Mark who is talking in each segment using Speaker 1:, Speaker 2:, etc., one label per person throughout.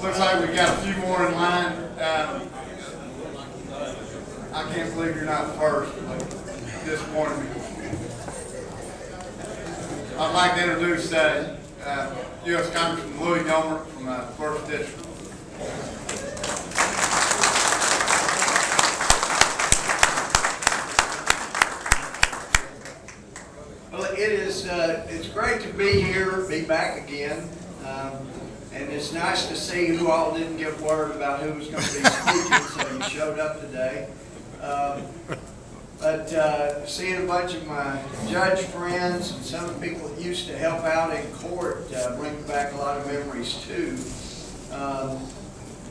Speaker 1: Looks like we got a few more in line. I can't believe you're not first. Disappointed me. I'd like to introduce US Congressman Louie Gohmert from 1st District.
Speaker 2: Well, it's great to be here, be back again, and it's nice to see who all didn't get word about who was going to be speaking, so you showed up today. But seeing a bunch of my judge friends and some of the people that used to help out in court brings back a lot of memories too.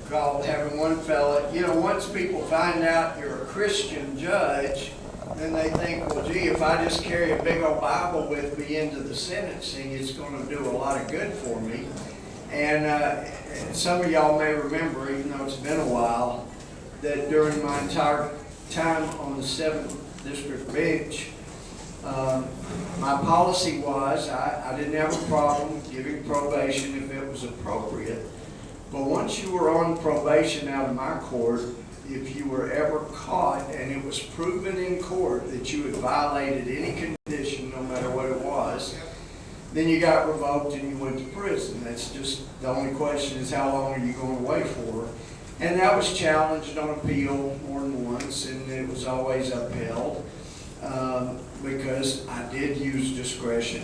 Speaker 2: Called having one fella, once people find out you're a Christian judge, then they think, well, gee, if I just carry a big old Bible with me into the sentencing, it's going to do a lot of good for me. And some of y'all may remember, even though it's been a while, that during my entire time on the 7th District bench, my policy was I didn't have a problem with giving probation if it was appropriate. But once you were on probation out of my court, if you were ever caught and it was proven in court that you had violated any condition, no matter what it was, then you got revoked and you went to prison. That's just, the only question is how long are you going away for? And that was challenged on appeal more than once, and it was always upheld because I did use discretion.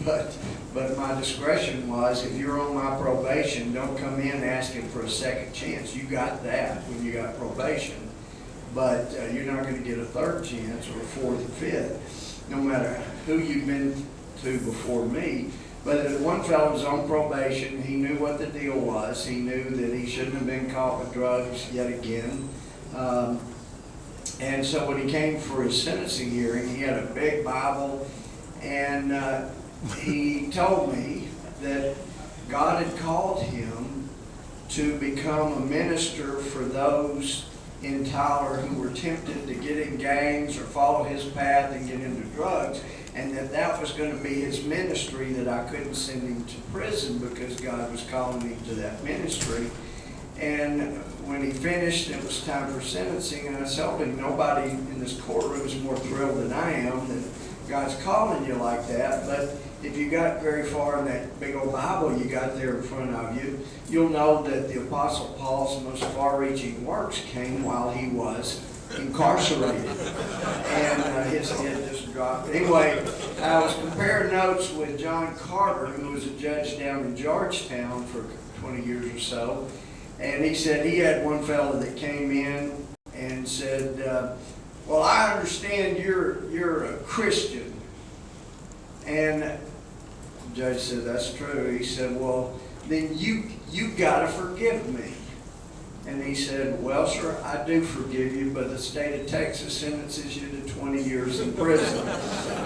Speaker 2: But my discretion was, if you're on my probation, don't come in asking for a second chance. You got that when you got probation. But you're not going to get a third chance or a fourth or fifth, no matter who you've been to before me. But one fellow was on probation. He knew what the deal was. He knew that he shouldn't have been caught with drugs yet again. And so when he came for his sentencing hearing, he had a big Bible, and he told me that God had called him to become a minister for those in Tyler who were tempted to get in gangs or follow his path and get into drugs, and that was going to be his ministry, that I couldn't send him to prison because God was calling him to that ministry. And when he finished, it was time for sentencing, and I told him, nobody in this courtroom is more thrilled than I am that God's calling you like that. But if you got very far in that big old Bible you got there in front of you, you'll know that the Apostle Paul's most far-reaching works came while he was incarcerated. And his head just dropped. Anyway, I was comparing notes with John Carter, who was a judge down in Georgetown for 20 years or so. And he said he had one fellow that came in and said, well, I understand you're a Christian. And the judge said, that's true. He said, well, then you got to forgive me. And he said, well, sir, I do forgive you, but the state of Texas sentences you to 20 years in prison.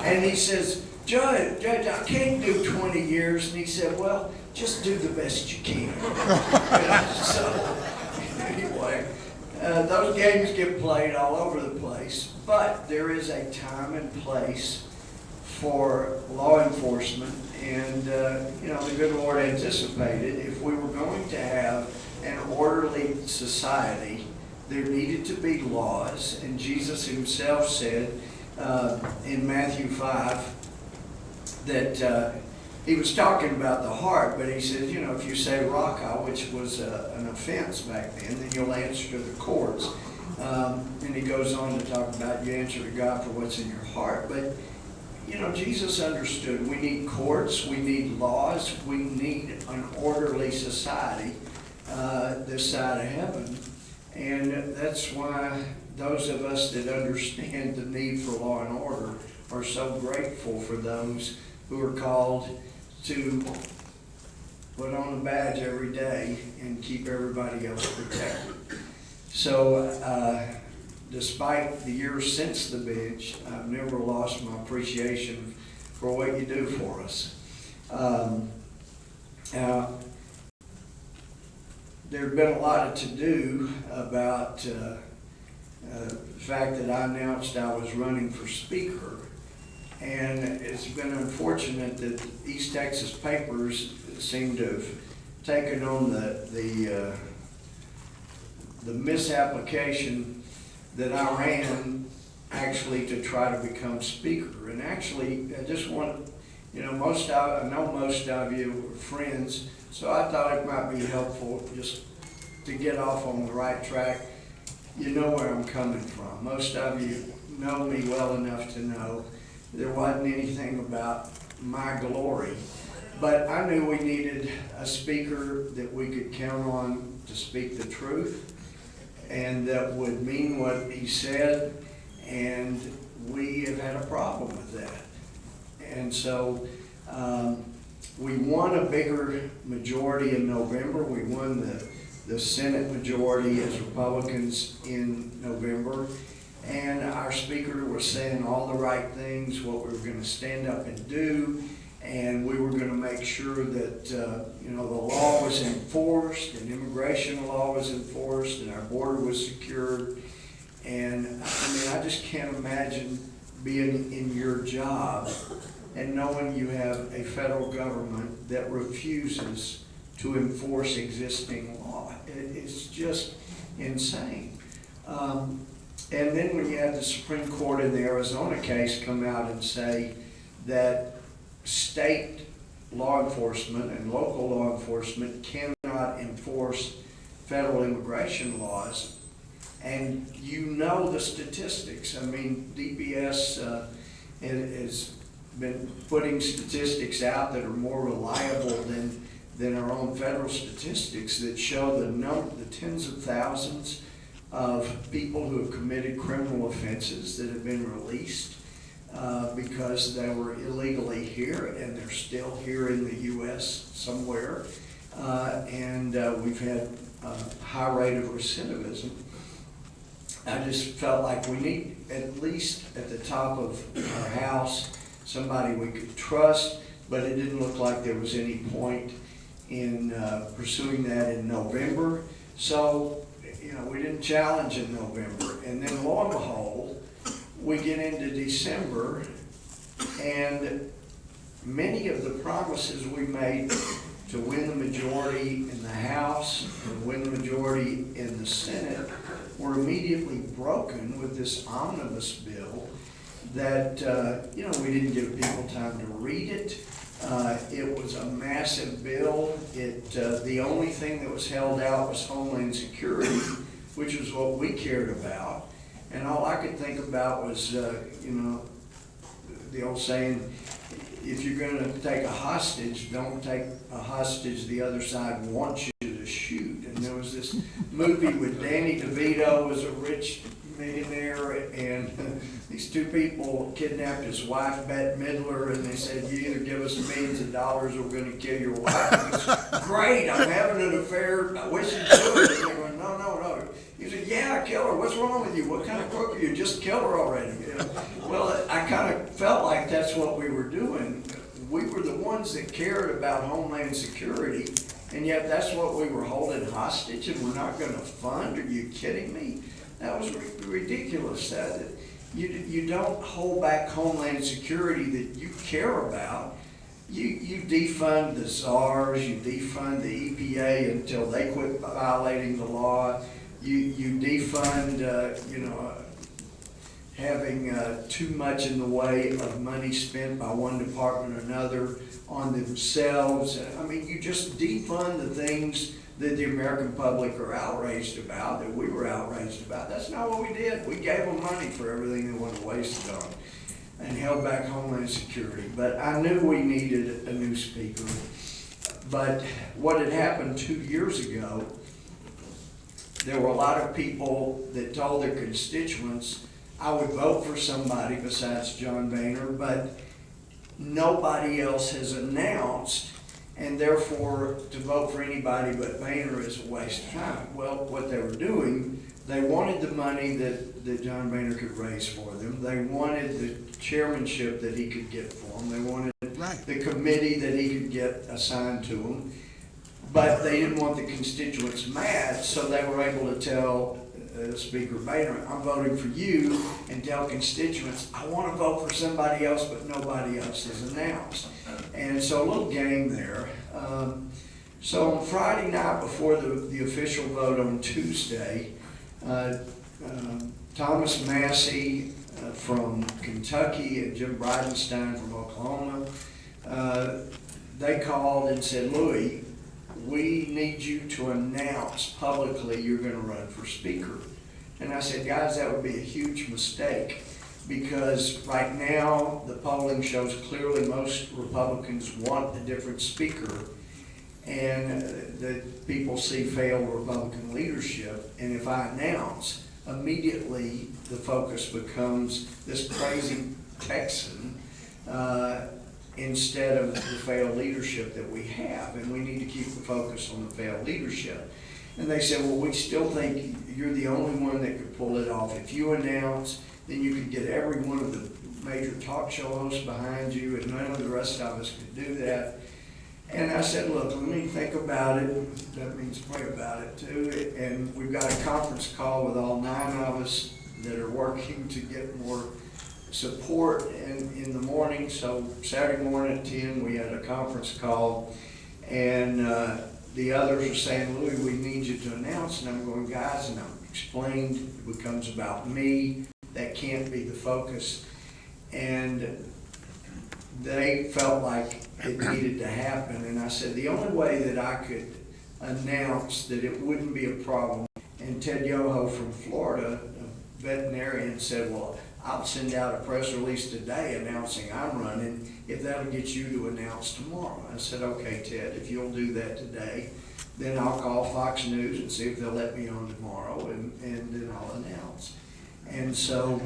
Speaker 2: And he says, Judge, I can't do 20 years. And he said, well, just do the best you can. So, anyway, those games get played all over the place, but there is a time and place for law enforcement. And, the good Lord anticipated if we were going to have an orderly society, there needed to be laws. And Jesus himself said in Matthew 5 that he was talking about the heart, but he said, if you say raka, which was an offense back then you'll answer to the courts. And he goes on to talk about you answer to God for what's in your heart. But, Jesus understood we need courts, we need laws, we need an orderly society this side of heaven. And that's why those of us that understand the need for law and order are so grateful for those who are called to put on a badge every day and keep everybody else protected. So despite the years since the bench, I've never lost my appreciation for what you do for us. Now, there's been a lot to do about the fact that I announced I was running for Speaker. And it's been unfortunate that East Texas papers seem to have taken on the misapplication that I ran actually to try to become speaker. And actually, I just want, I know most of you are friends, so I thought it might be helpful just to get off on the right track. You know where I'm coming from. Most of you know me well enough to know there wasn't anything about my glory. But I knew we needed a speaker that we could count on to speak the truth and that would mean what he said, and we have had a problem with that. And so we won a bigger majority in November. We won the Senate majority as Republicans in November. And our speaker was saying all the right things, what we were going to stand up and do, and we were going to make sure that the law was enforced, and immigration law was enforced, and our border was secured. And I mean, I just can't imagine being in your job and knowing you have a federal government that refuses to enforce existing law. It's just insane. And then when you have the Supreme Court in the Arizona case come out and say that state law enforcement and local law enforcement cannot enforce federal immigration laws, and you know the statistics. I mean, DPS has been putting statistics out that are more reliable than our own federal statistics that show the tens of thousands of people who have committed criminal offenses that have been released because they were illegally here and they're still here in the U.S. somewhere. And we've had a high rate of recidivism. I just felt like we need, at least at the top of our house, somebody we could trust, but it didn't look like there was any point in pursuing that in November. So, we didn't challenge in November. And then lo and behold, we get into December, and many of the promises we made to win the majority in the House and win the majority in the Senate were immediately broken with this omnibus bill that, we didn't give people time to read it. It was a massive bill. The only thing that was held out was Homeland Security, which was what we cared about. And all I could think about was, the old saying, if you're going to take a hostage, don't take a hostage the other side wants you to shoot. And there was this movie with Danny DeVito as a rich millionaire, and these two people kidnapped his wife, Bette Midler, and they said, you either give us millions of dollars or we're going to kill your wife. Great, I'm having an affair, I wish you'd do it. And they went, no. He said, yeah, kill her. What's wrong with you? What kind of crook are you? Just kill her already. Well, I kind of felt like that's what we were doing. We were the ones that cared about Homeland Security, and yet that's what we were holding hostage, and we're not going to fund. Are you kidding me? That was ridiculous. That you don't hold back Homeland Security that you care about. You defund the czars, you defund the EPA until they quit violating the law. You defund, having too much in the way of money spent by one department or another on themselves. I mean, you just defund the things that the American public are outraged about, that we were outraged about. That's not what we did. We gave them money for everything they wanted to waste on and held back Homeland Security. But I knew we needed a new speaker. But what had happened 2 years ago, there were a lot of people that told their constituents, I would vote for somebody besides John Boehner, but nobody else has announced, and therefore to vote for anybody but Boehner is a waste of time. Well, what they were doing, they wanted the money that John Boehner could raise for them. They wanted the chairmanship that he could get for them. They wanted the committee that he could get assigned to them. But they didn't want the constituents mad, so they were able to tell Speaker Boehner, I'm voting for you, and tell constituents, I want to vote for somebody else, but nobody else has announced. And so a little game there. So on Friday night before the official vote on Tuesday, Thomas Massey from Kentucky and Jim Bridenstine from Oklahoma, they called and said, Louie, we need you to announce publicly you're going to run for speaker. And I said, guys, that would be a huge mistake, because right now the polling shows clearly most Republicans want a different speaker, and that people see failed Republican leadership. And if I announce, immediately the focus becomes this crazy Texan instead of the failed leadership that we have, and we need to keep the focus on the failed leadership. And they said, well, we still think you're the only one that could pull it off. If you announce, then you could get every one of the major talk show hosts behind you, and none of the rest of us could do that. And I said, look, let me think about it. That means pray about it too. And we've got a conference call with all 9 of us that are working to get more support in the morning. So Saturday morning at 10, we had a conference call, and the others are saying, Louie, we need you to announce. And I'm going, guys, and I'm explained, it becomes about me. That can't be the focus. And they felt like it needed to happen. And I said, the only way that I could announce that it wouldn't be a problem. And Ted Yoho from Florida, a veterinarian, said, well, I'll send out a press release today announcing I'm running, if that'll get you to announce tomorrow. I said, okay, Ted, if you'll do that today, then I'll call Fox News and see if they'll let me on tomorrow, and then I'll announce. And so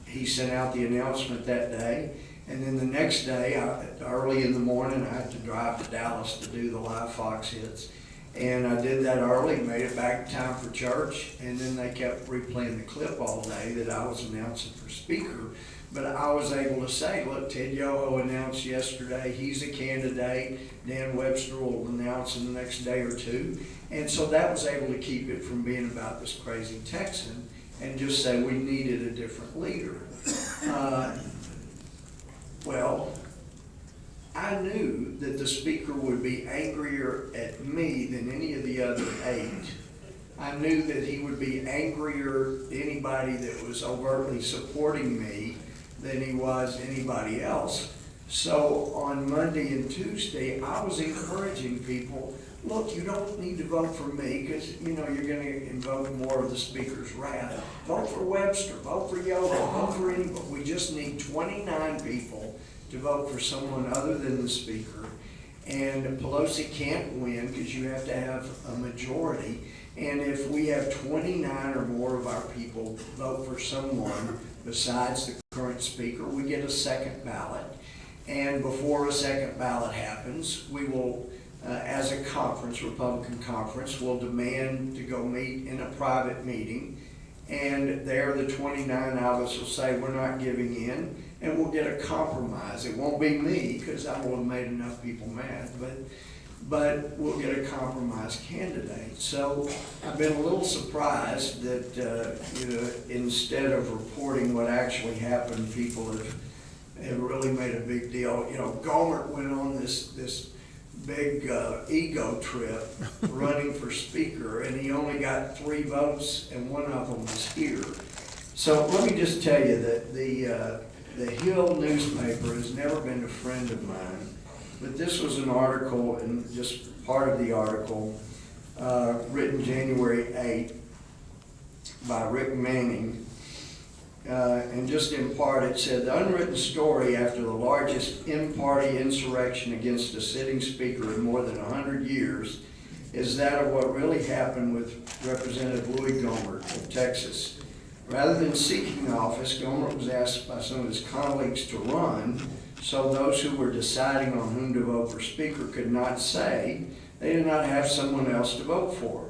Speaker 2: he sent out the announcement that day. And then the next day, early in the morning, I had to drive to Dallas to do the live Fox hits. And I did that early, made it back in time for church, and then they kept replaying the clip all day that I was announcing for speaker. But I was able to say, look, Ted Yoho announced yesterday, he's a candidate. Dan Webster will announce in the next day or two. And so that was able to keep it from being about this crazy Texan, and just say we needed a different leader. Well, I knew that the speaker would be angrier at me than any of the other 8. I knew that he would be angrier at anybody that was overtly supporting me than he was anybody else. So on Monday and Tuesday, I was encouraging people, look, you don't need to vote for me, because you're going to invoke more of the speaker's wrath. Vote for Webster, vote for Yoho, vote for anybody. We just need 29 people to vote for someone other than the speaker. And Pelosi can't win because you have to have a majority. And if we have 29 or more of our people vote for someone besides the current speaker, we get a second ballot. And before a second ballot happens, we will, as a conference, Republican conference, will demand to go meet in a private meeting. And there the 29 of us will say we're not giving in, and we'll get a compromise. It won't be me, because I will have made enough people mad, but we'll get a compromise candidate. So I've been a little surprised that instead of reporting what actually happened, people have really made a big deal. Gohmert went on this big ego trip running for speaker, and he only got 3 votes, and one of them was here. So let me just tell you that the Hill newspaper has never been a friend of mine, but this was an article, and just part of the article, written January 8 by Rick Manning. And just in part, it said, the unwritten story after the largest in-party insurrection against a sitting speaker in more than 100 years is that of what really happened with Representative Louie Gohmert of Texas. Rather than seeking office, Gohmert was asked by some of his colleagues to run, so those who were deciding on whom to vote for speaker could not say they did not have someone else to vote for.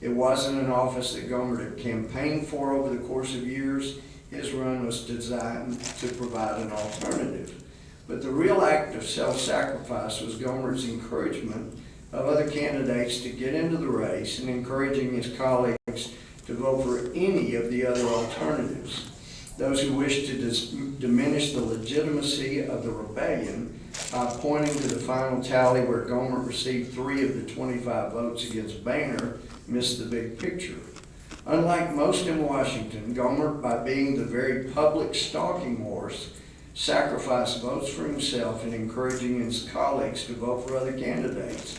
Speaker 2: It wasn't an office that Gohmert had campaigned for over the course of years. His run was designed to provide an alternative. But the real act of self-sacrifice was Gohmert's encouragement of other candidates to get into the race and encouraging his colleagues to vote for any of the other alternatives. those who wish to diminish the legitimacy of the rebellion by pointing to the final tally where Gohmert received 3 of the 25 votes against Boehner missed the big picture. Unlike most in Washington, Gohmert, by being the very public stalking horse, sacrificed votes for himself in encouraging his colleagues to vote for other candidates.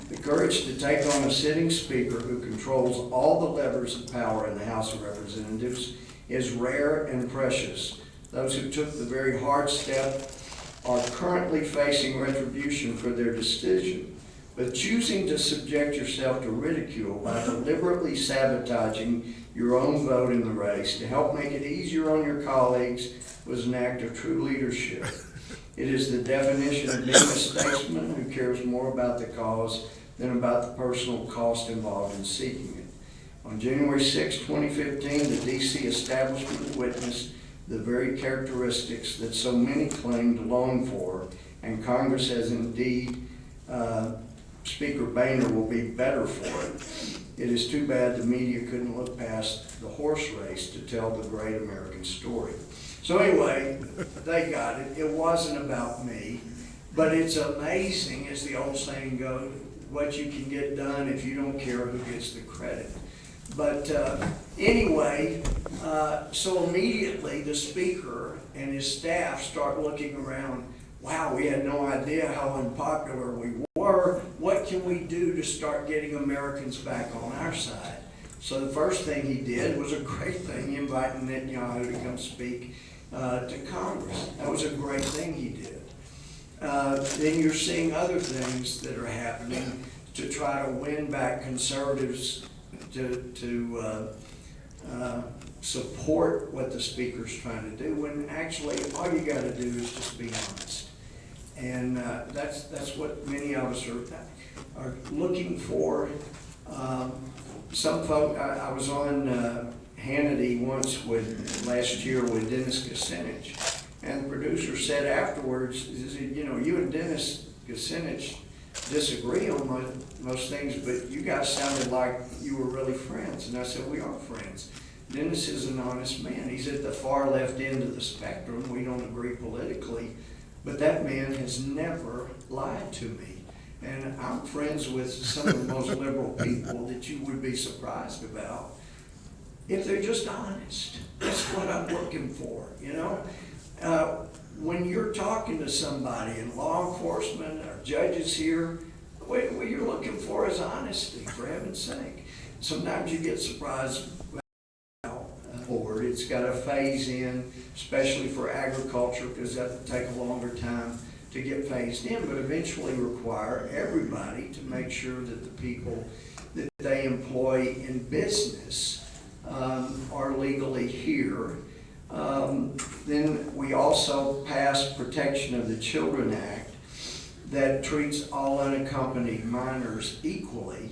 Speaker 2: The courage to take on a sitting speaker who controls all the levers of power in the House of Representatives is rare and precious. Those who took the very hard step are currently facing retribution for their decision. But choosing to subject yourself to ridicule by deliberately sabotaging your own vote in the race to help make it easier on your colleagues was an act of true leadership. It is the definition of being a statesman who cares more about the cause than about the personal cost involved in seeking it. On January 6, 2015, the D.C. establishment witnessed the very characteristics that so many claim to long for, and Congress has indeed Speaker Boehner will be better for it. It is too bad the media couldn't look past the horse race to tell the great American story. So anyway, they got it. It wasn't about me, but it's amazing, as the old saying goes, what you can get done if you don't care who gets the credit. But anyway, so immediately the speaker and his staff start looking around. Wow, we had no idea how unpopular we were. What can we do to start getting Americans back on our side? So the first thing he did was a great thing, inviting Netanyahu to come speak to Congress. That was a great thing he did. Then you're seeing other things that are happening to try to win back conservatives to support what the speaker's trying to do, when actually all you got to do is just be honest. And that's what many of us are looking for. Some folk, I was on Hannity once last year with Dennis Kucinich, and the producer said afterwards, he said, you know, you and Dennis Kucinich disagree on most things, but you guys sounded like you were really friends. And I said, we are friends. Dennis is an honest man. He's at the far left end of the spectrum. We don't agree politically, but that man has never lied to me. And I'm friends with some of the most liberal people that you would be surprised about if they're just honest. That's what I'm looking for, you know? When you're talking to somebody in law enforcement or judges here, what you're looking for is honesty, for heaven's sake. Sometimes you get surprised forward. It's got to phase in, especially for agriculture, because that will take a longer time to get phased in, but eventually require everybody to make sure that the people that they employ in business are legally here. Then we also passed Protection of the Children Act that treats all unaccompanied minors equally.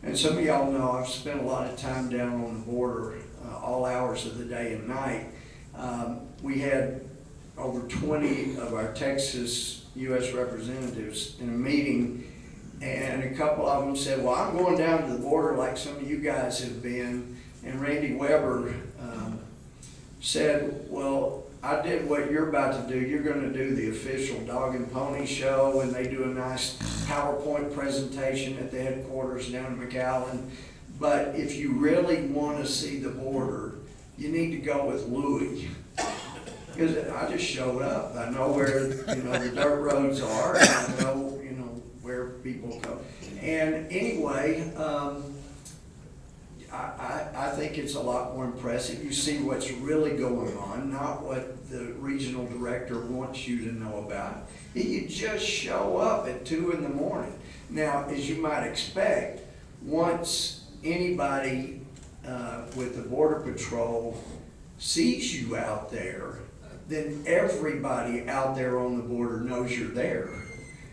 Speaker 2: And some of y'all know I've spent a lot of time down on the border all hours of the day and night. We had over 20 of our Texas US representatives in a meeting, and a couple of them said, well, I'm going down to the border like some of you guys have been. And Randy Weber said, well, I did what you're about to do. You're going to do the official dog and pony show, and they do a nice PowerPoint presentation at the headquarters down in McAllen. But if you really want to see the border, you need to go with Louie. Because I just showed up. I know where the dirt roads are, and I know where people go. And anyway, I think it's a lot more impressive. You see what's really going on, not what the regional director wants you to know about. You just show up at 2 in the morning. Now, as you might expect, once anybody with the Border Patrol sees you out there, then everybody out there on the border knows you're there.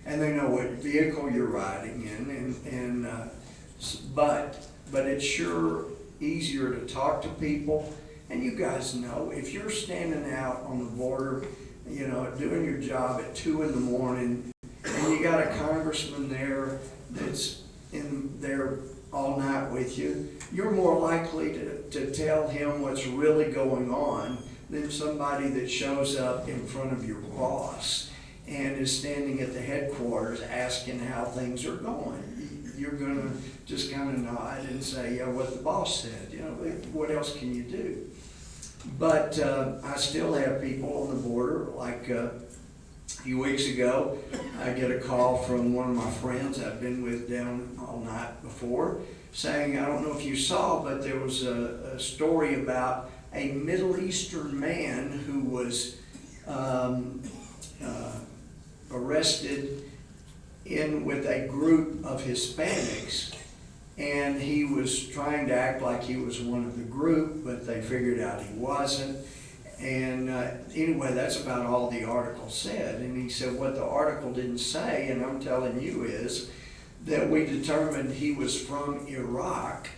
Speaker 2: And they know what vehicle you're riding in. But it's sure easier to talk to people. And you guys know, if you're standing out on the border, doing your job at 2 in the morning, and you got a congressman there that's in there all night with you, you're more likely to tell him what's really going on than somebody that shows up in front of your boss and is standing at the headquarters asking how things are going. You're gonna just kind of nod and say, yeah, what the boss said, you know, what else can you do? But I still have people on the border, like a few weeks ago, I get a call from one of my friends I've been with down all night before, saying, I don't know if you saw, but there was a story about a Middle Eastern man who was arrested with a group of Hispanics, and he was trying to act like he was one of the group, but they figured out he wasn't. And anyway, that's about all the article said. And he said what the article didn't say, and I'm telling you, is that we determined he was from Iraq,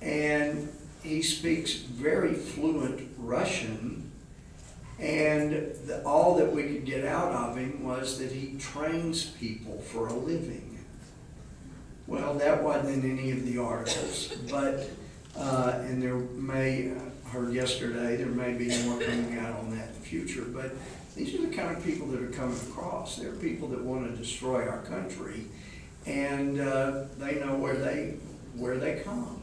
Speaker 2: and he speaks very fluent Russian, and all that we could get out of him was that he trains people for a living. Well, that wasn't in any of the articles, but, and there may, I heard yesterday, there may be more coming out on that in the future, but these are the kind of people that are coming across. They're people that want to destroy our country, and they know where they come.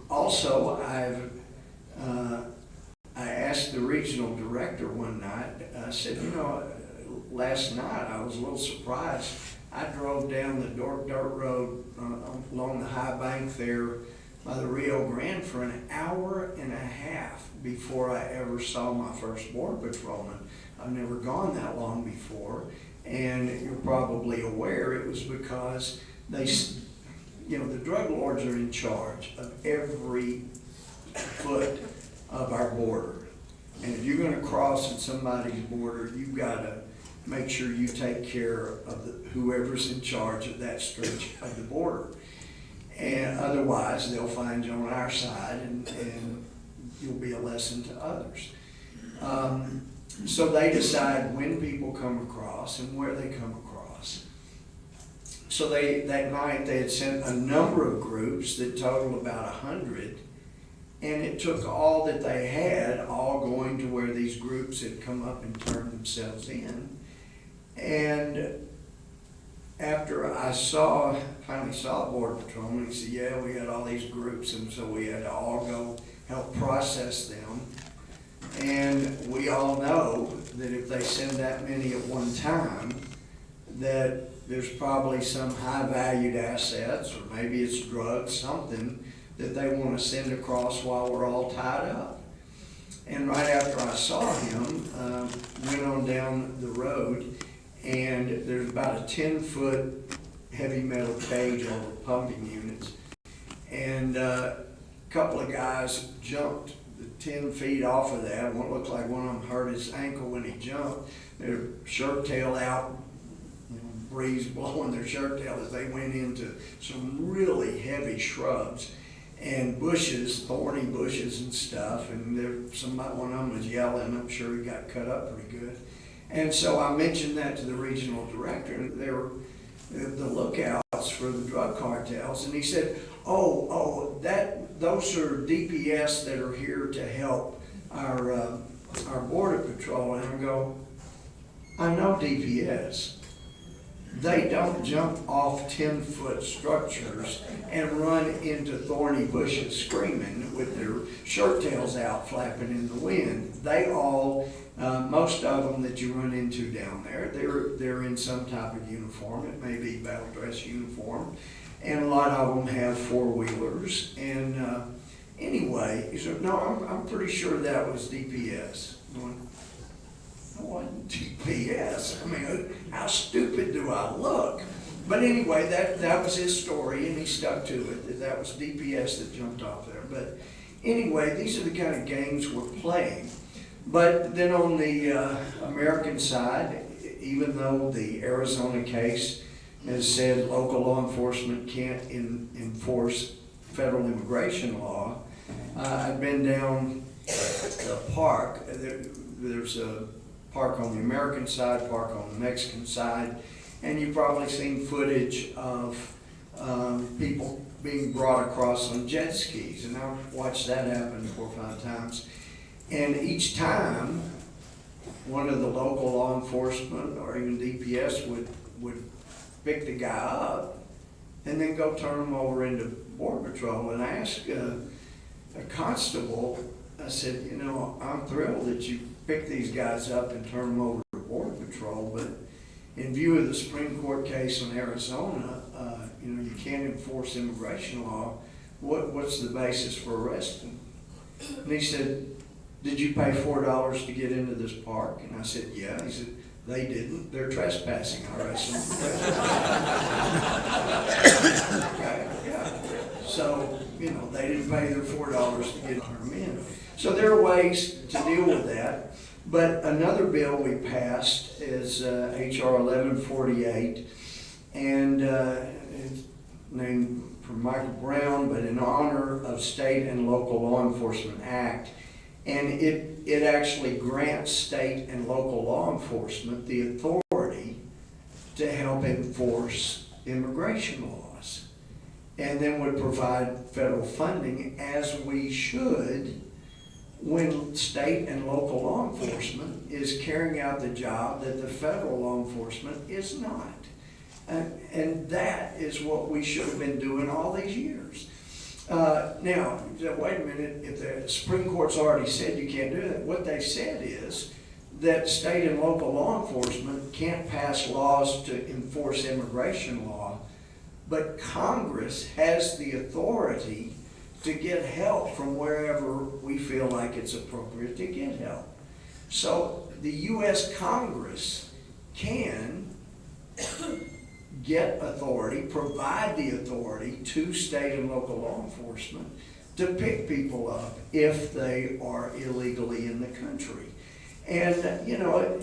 Speaker 2: Also, I asked the regional director one night, I said, you know, last night I was a little surprised. I drove down the dirt road along the high bank there by the Rio Grande for an hour and a half before I ever saw my first border patrolman. I've never gone that long before, and you're probably aware it was because they, you know, the drug lords are in charge of every foot of our border. And if you're going to cross at somebody's border, you've got to make sure you take care of whoever's in charge of that stretch of the border. And otherwise, they'll find you on our side, and you'll be a lesson to others. So they decide when people come across and where they come across. So that night they had sent a number of groups that totaled about 100, and it took all that they had, all going to where these groups had come up and turned themselves in. And after I finally saw a border patrolman, he said, yeah, we had all these groups, and so we had to all go help process them. And we all know that if they send that many at one time, that there's probably some high-valued assets, or maybe it's drugs, something that they want to send across while we're all tied up. And right after I saw him, went on down the road, and there's about a 10-foot heavy metal cage over pumping units. And a couple of guys jumped 10 feet off of that. One looked like one of them hurt his ankle when he jumped. Their shirt tail out, breeze blowing their shirt tail as they went into some really heavy shrubs and bushes, thorny bushes and stuff. And one of them was yelling. I'm sure he got cut up pretty good. And so I mentioned that to the regional director, and they were the lookouts for the drug cartels. And he said, those are DPS that are here to help our border patrol. And I go, I know DPS. They don't jump off 10-foot structures and run into thorny bushes screaming with their shirt tails out flapping in the wind. They all, most of them that you run into down there, they're in some type of uniform. It may be battle dress uniform. And a lot of them have four-wheelers. And anyway, he said, no, I'm pretty sure that was DPS. What DPS? I mean, how stupid do I look? But anyway, that was his story, and he stuck to it. That was DPS that jumped off there. But anyway, these are the kind of games we're playing. But then on the American side, even though the Arizona case has said local law enforcement can't enforce federal immigration law, I've been down the park. There's a park on the American side, park on the Mexican side, and you've probably seen footage of people being brought across on jet skis, and I've watched that happen 4 or 5 times. And each time, one of the local law enforcement or even DPS would pick the guy up and then go turn him over into Border Patrol. And I asked a constable, I said, you know, I'm thrilled that you pick these guys up and turn them over to Border Patrol, but in view of the Supreme Court case in Arizona, you know, you can't enforce immigration law. What's the basis for arresting? And he said, did you pay $4 to get into this park? And I said, yeah. He said, they didn't. They're trespassing. I arrested them for trespassing. Okay, yeah. So, you know, they didn't pay their $4 to get them in. So there are ways to deal with that. But another bill we passed is H.R. 1148, and it's named for Michael Brown, but in honor of State and Local Law Enforcement Act. And it actually grants state and local law enforcement the authority to help enforce immigration laws, and then would provide federal funding, as we should, when state and local law enforcement is carrying out the job that the federal law enforcement is not. And that is what we should have been doing all these years. Now, wait a minute, if the Supreme Court's already said you can't do that, what they said is that state and local law enforcement can't pass laws to enforce immigration law, but Congress has the authority to get help from wherever we feel like it's appropriate to get help. So the U.S. Congress can get authority, provide the authority to state and local law enforcement to pick people up if they are illegally in the country. And, you know,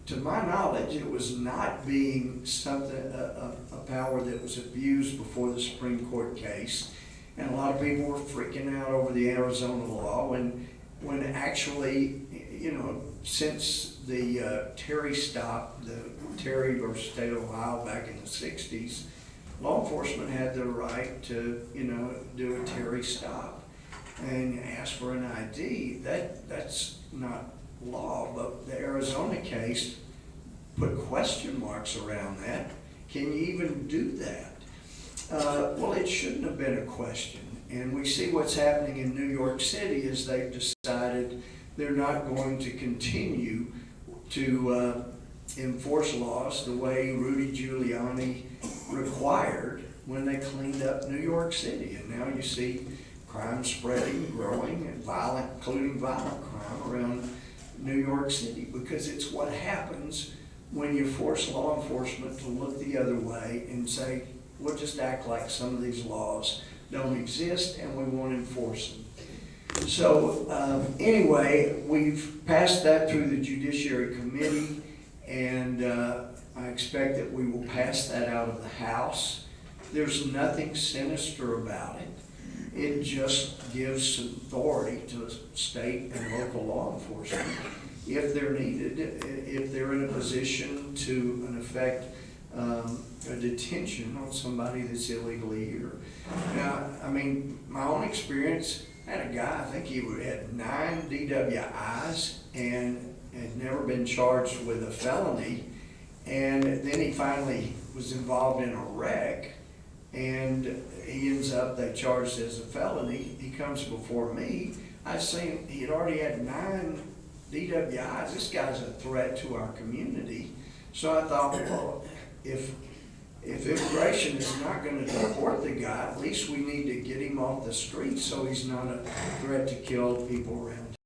Speaker 2: to my knowledge, it was not being something, a power that was abused before the Supreme Court case. And a lot of people were freaking out over the Arizona law when actually, you know, since the Terry stop, the Terry versus State of Ohio back in the 60s, law enforcement had the right to, you know, do a Terry stop and ask for an ID. That's not law, but the Arizona case put question marks around that. Can you even do that? Well, it shouldn't have been a question. And we see what's happening in New York City is they've decided they're not going to continue to enforce laws the way Rudy Giuliani required when they cleaned up New York City. And now you see crime spreading, growing, and violent, including violent crime around New York City, because it's what happens when you force law enforcement to look the other way and say, we'll just act like some of these laws don't exist and we won't enforce them. So anyway, we've passed that through the Judiciary Committee, and I expect that we will pass that out of the House. There's nothing sinister about it. It just gives some authority to state and local law enforcement if they're needed, if they're in a position to, in effect, a detention on somebody that's illegally here. Now, I mean, my own experience, I had a guy, I think he had 9 DWIs and had never been charged with a felony, and then he finally was involved in a wreck, and he ends up, they charged as a felony. He comes before me. I seen he had already had 9 DWIs. This guy's a threat to our community. So I thought, well, if immigration is not going to deport the guy, at least we need to get him off the street so he's not a threat to kill people around